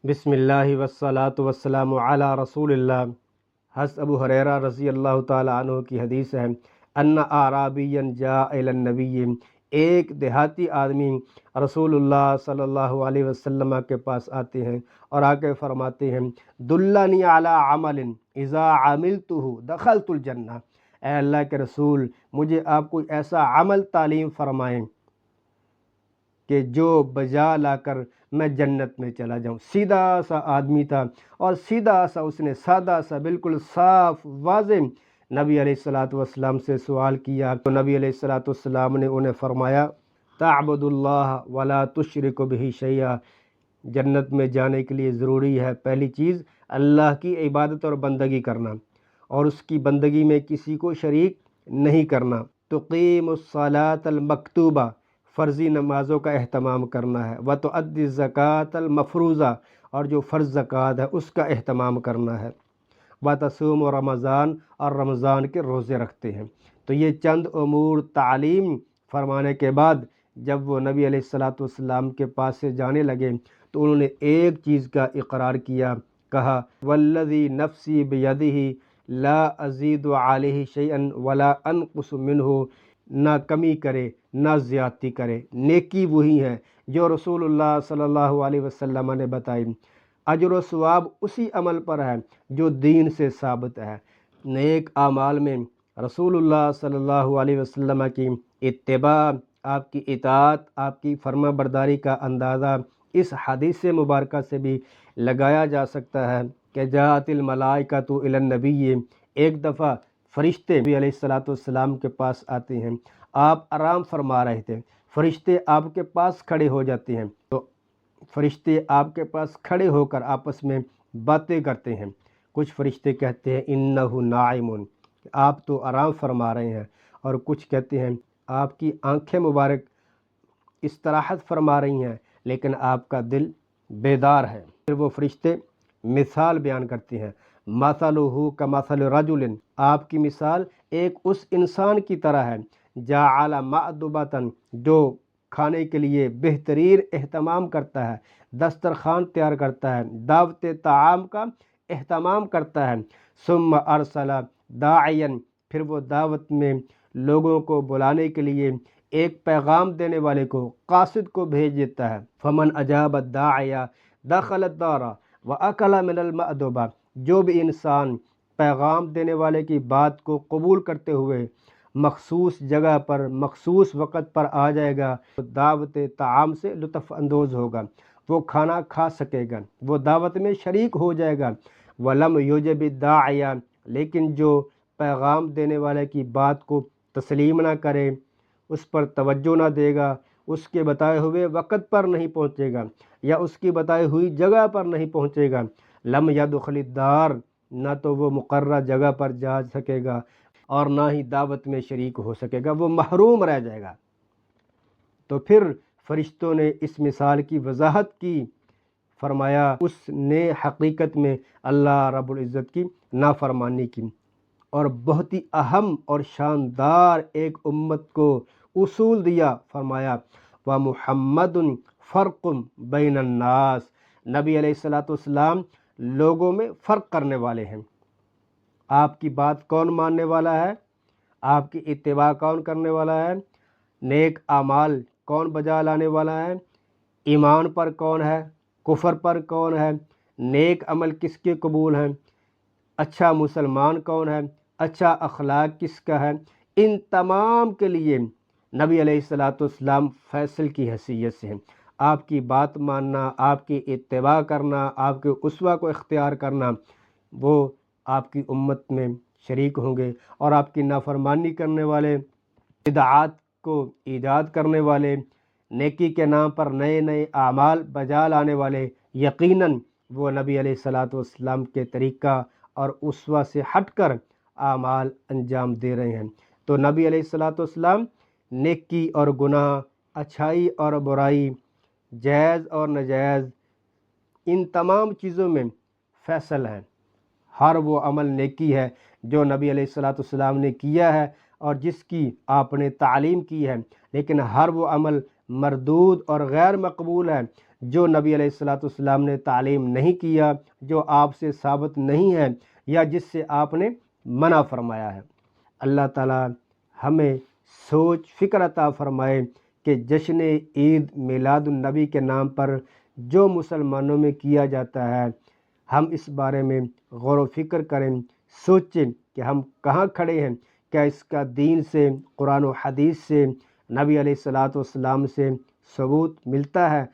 بسم اللہ والصلاة والسلام علی رسول اللہ۔ حضرت ابو ہریرہ رضی اللہ تعالی عنہ کی حدیث ہے، ان اعرابیا جاء الی النبی، ایک دیہاتی آدمی رسول اللہ صلی اللہ علیہ وسلم کے پاس آتے ہیں اور آ کے فرماتے ہیں، دلنی علی عمل اذا عملتہ دخلت الجنہ، اے اللہ کے رسول مجھے آپ کوئی ایسا عمل تعلیم فرمائیں کہ جو بجا لا کر میں جنت میں چلا جاؤں۔ سیدھا سا آدمی تھا اور سیدھا سا اس نے سادہ سا بالکل صاف واضح نبی علیہ السلام سے سوال کیا، تو نبی علیہ السلام نے انہیں فرمایا، تعبد اللہ ولا تشرک بہ شیئا، جنت میں جانے کے لیے ضروری ہے پہلی چیز اللہ کی عبادت اور بندگی کرنا، اور اس کی بندگی میں کسی کو شریک نہیں کرنا۔ تقیم الصلاۃ المکتوبہ، فرضی نمازوں کا اہتمام کرنا ہے، وتؤدی الزکوٰۃ المفروضہ، اور جو فرض زکوٰۃ ہے اس کا اہتمام کرنا ہے، وتصوم رمضان، اور رمضان کے روزے رکھتے ہیں۔ تو یہ چند امور تعلیم فرمانے کے بعد جب وہ نبی علیہ السلام کے پاس سے جانے لگے تو انہوں نے ایک چیز کا اقرار کیا، کہا والذی نفسی بیدہ لا ازید علیہ شیئا ولا انقص منہ، نہ کمی کرے نہ زیادتی کرے، نیکی وہی ہے جو رسول اللہ صلی اللہ علیہ وسلم نے بتائی، اجر و ثواب اسی عمل پر ہے جو دین سے ثابت ہے۔ نیک اعمال میں رسول اللہ صلی اللہ علیہ وسلم کی اتباع، آپ کی اطاعت، آپ کی فرما برداری کا اندازہ اس حدیث مبارکہ سے بھی لگایا جا سکتا ہے کہ جاءت الملائکۃ الی النبی، ایک دفعہ فرشتے نبی علیہ السلام کے پاس آتے ہیں، آپ آرام فرما رہے تھے، فرشتے آپ کے پاس کھڑے ہو جاتے ہیں، تو فرشتے آپ کے پاس کھڑے ہو کر آپس میں باتیں کرتے ہیں۔ کچھ فرشتے کہتے ہیں انہ نائم، آپ تو آرام فرما رہے ہیں، اور کچھ کہتے ہیں آپ کی آنکھیں مبارک استراحت فرما رہی ہیں لیکن آپ کا دل بیدار ہے۔ پھر وہ فرشتے مثال بیان کرتے ہیں، مثلہ کمثل رجل، آپ کی مثال ایک اس انسان کی طرح ہے، جعل مأدبۃ، جو کھانے کے لیے بہترین اہتمام کرتا ہے، دسترخوان تیار کرتا ہے، دعوت طعام کا اہتمام کرتا ہے، ثم ارسل داعیا، پھر وہ دعوت میں لوگوں کو بلانے کے لیے ایک پیغام دینے والے کو، قاصد کو بھیج دیتا ہے، فمن اجاب الداعی دخل الدار واکل من المأدبہ، جو بھی انسان پیغام دینے والے کی بات کو قبول کرتے ہوئے مخصوص جگہ پر مخصوص وقت پر آ جائے گا، وہ دعوت طعام سے لطف اندوز ہوگا، وہ کھانا کھا سکے گا، وہ دعوت میں شریک ہو جائے گا۔ وَلَمْ يُجِبِ الدَّاعِيَ، لیکن جو پیغام دینے والے کی بات کو تسلیم نہ کرے، اس پر توجہ نہ دے گا، اس کے بتائے ہوئے وقت پر نہیں پہنچے گا یا اس کی بتائی ہوئی جگہ پر نہیں پہنچے گا، لم يدخل الدار، نہ تو وہ مقررہ جگہ پر جا سکے گا اور نہ ہی دعوت میں شریک ہو سکے گا، وہ محروم رہ جائے گا۔ تو پھر فرشتوں نے اس مثال کی وضاحت کی، فرمایا اس نے حقیقت میں اللہ رب العزت کی نافرمانی کی، اور بہت ہی اہم اور شاندار ایک امت کو اصول دیا، فرمایا وَمُحَمَّدٌ فرق بین الناس، نبی علیہ السلام لوگوں میں فرق کرنے والے ہیں۔ آپ کی بات کون ماننے والا ہے، آپ کی اتباع کون کرنے والا ہے، نیک اعمال کون بجا لانے والا ہے، ایمان پر کون ہے، کفر پر کون ہے، نیک عمل کس کے قبول ہیں، اچھا مسلمان کون ہے، اچھا اخلاق کس کا ہے، ان تمام کے لیے نبی علیہ السلام فیصل کی حیثیت سے ہیں۔ آپ کی بات ماننا، آپ کی اتباع کرنا، آپ کے اسوہ کو اختیار کرنا، وہ آپ کی امت میں شریک ہوں گے، اور آپ کی نافرمانی کرنے والے، بدعات کو ایجاد کرنے والے، نیکی کے نام پر نئے نئے اعمال بجا لانے والے، یقیناً وہ نبی علیہ السلام کے طریقہ اور اسوہ سے ہٹ کر اعمال انجام دے رہے ہیں۔ تو نبی علیہ السلام نیکی اور گناہ، اچھائی اور برائی، جائز اور ناجائز، ان تمام چیزوں میں فیصل ہے۔ ہر وہ عمل نیکی ہے جو نبی علیہ السلام نے کیا ہے اور جس کی آپ نے تعلیم کی ہے، لیکن ہر وہ عمل مردود اور غیر مقبول ہے جو نبی علیہ الصلوۃ والسلام نے تعلیم نہیں کیا، جو آپ سے ثابت نہیں ہے، یا جس سے آپ نے منع فرمایا ہے۔ اللہ تعالیٰ ہمیں سوچ فکر عطا فرمائے کہ جشن عید میلاد النبی کے نام پر جو مسلمانوں میں کیا جاتا ہے، ہم اس بارے میں غور و فکر کریں، سوچیں کہ ہم کہاں کھڑے ہیں، کیا اس کا دین سے، قرآن و حدیث سے، نبی علیہ الصلوۃ والسلام سے ثبوت ملتا ہے؟